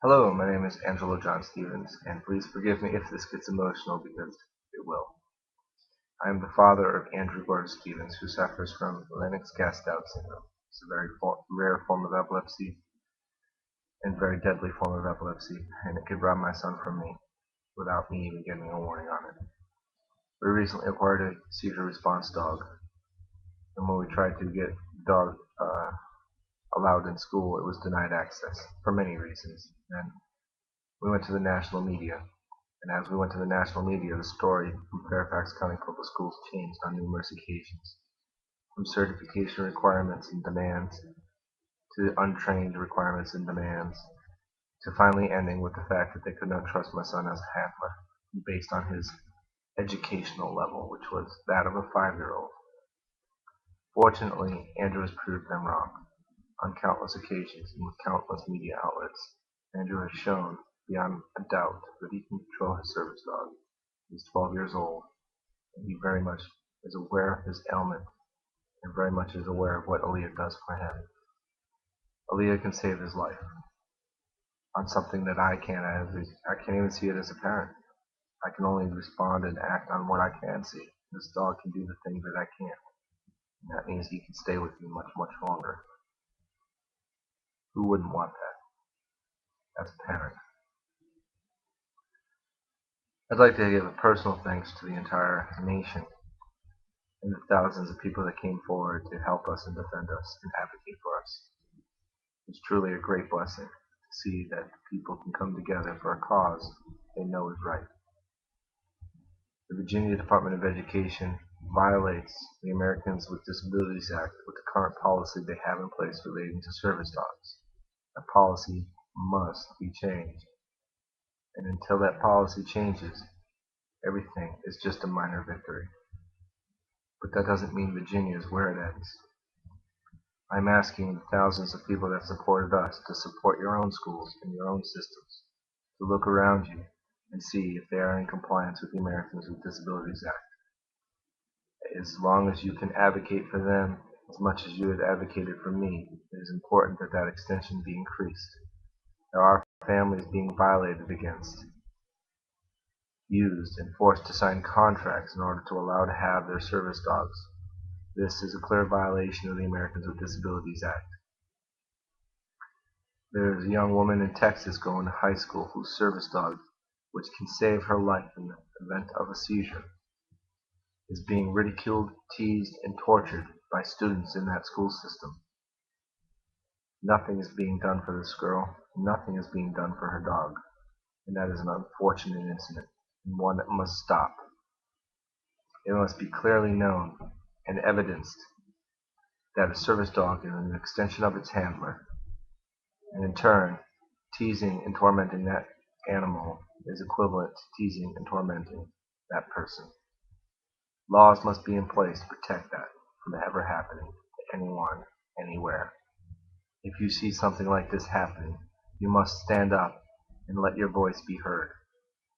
Hello, my name is Angelo John Stevens, and please forgive me if this gets emotional because it will. I am the father of Andrew Gordon Stevens, who suffers from Lennox-Gastaut syndrome. It's a very rare form of epilepsy and very deadly form of epilepsy, and it could rob my son from me without me even getting a warning on it. We recently acquired a seizure response dog, and when we tried to get the dog allowed in school, it was denied access for many reasons. And we went to the national media. And as we went to the national media, the story from Fairfax County Public Schools changed on numerous occasions, from certification requirements and demands to untrained requirements and demands, to finally ending with the fact that they could not trust my son as a handler based on his educational level, which was that of a 5-year-old. Fortunately, Andrew has proved them wrong on countless occasions and with countless media outlets. Andrew has shown beyond a doubt that he can control his service dog. He's 12 years old, and he very much is aware of his ailment and very much is aware of what Aaliyah does for him. Aaliyah can save his life on something that I can't. I can't even see it as a parent. I can only respond and act on what I can see. This dog can do the things that I can't. And that means he can stay with me much, much longer. Who wouldn't want that as a parent? I'd like to give a personal thanks to the entire nation and the thousands of people that came forward to help us and defend us and advocate for us. It's truly a great blessing to see that people can come together for a cause they know is right. The Virginia Department of Education violates the Americans with Disabilities Act with the current policy they have in place relating to service dogs. That policy must be changed. And until that policy changes, everything is just a minor victory. But that doesn't mean Virginia is where it ends. I'm asking the thousands of people that supported us to support your own schools and your own systems, to look around you and see if they are in compliance with the Americans with Disabilities Act. As long as you can advocate for them as much as you have advocated for me, it is important that that extension be increased. There are families being violated against, used, and forced to sign contracts in order to allow to have their service dogs. This is a clear violation of the Americans with Disabilities Act. There is a young woman in Texas going to high school whose service dog, which can save her life in the event of a seizure, is being ridiculed, teased, and tortured by students in that school system. Nothing is being done for this girl. Nothing is being done for her dog. And that is an unfortunate incident, and one that must stop. It must be clearly known and evidenced that a service dog is an extension of its handler, and in turn, teasing and tormenting that animal is equivalent to teasing and tormenting that person. Laws must be in place to protect that from ever happening to anyone, anywhere. If you see something like this happening, you must stand up and let your voice be heard.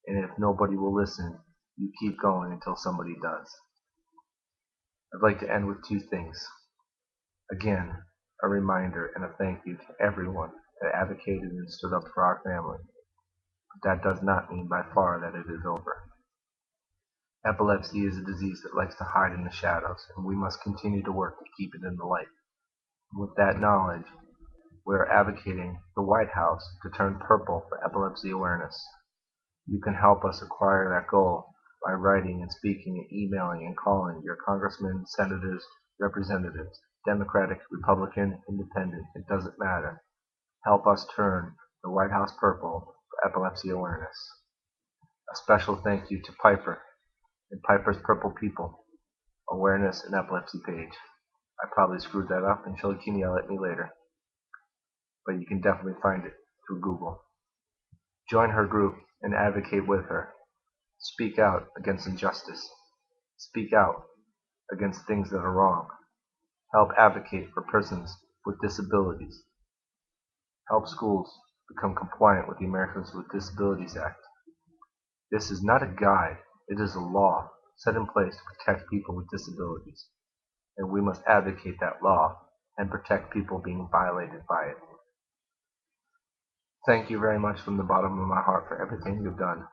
And if nobody will listen, you keep going until somebody does. I'd like to end with two things. Again, a reminder and a thank you to everyone that advocated and stood up for our family. But that does not mean by far that it is over. Epilepsy is a disease that likes to hide in the shadows, and we must continue to work to keep it in the light. And with that knowledge, we are advocating the White House to turn purple for epilepsy awareness. You can help us acquire that goal by writing and speaking and emailing and calling your congressmen, senators, representatives, Democratic, Republican, Independent, it doesn't matter. Help us turn the White House purple for epilepsy awareness. A special thank you to Piper and Piper's Purple People Awareness and Epilepsy page. I probably screwed that up and she can yell at me later, but you can definitely find it through Google. Join her group and advocate with her. Speak out against injustice. Speak out against things that are wrong. Help advocate for persons with disabilities. Help schools become compliant with the Americans with Disabilities Act. This is not a guide, it is a law set in place to protect people with disabilities, and we must advocate that law and protect people being violated by it. Thank you very much from the bottom of my heart for everything you've done.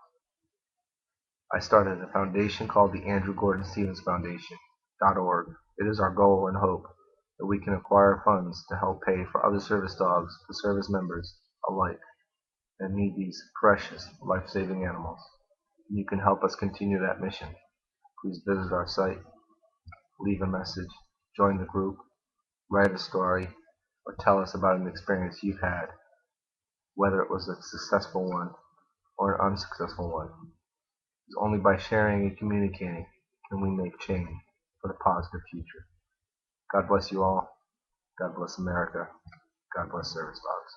I started a foundation called the Andrew Gordon Stevens Foundation.org. It is our goal and hope that we can acquire funds to help pay for other service dogs to service members alike that need these precious life-saving animals. You can help us continue that mission. Please visit our site, leave a message, join the group, write a story, or tell us about an experience you've had, whether it was a successful one or an unsuccessful one. It's only by sharing and communicating can we make change for the positive future. God bless you all. God bless America. God bless service dogs.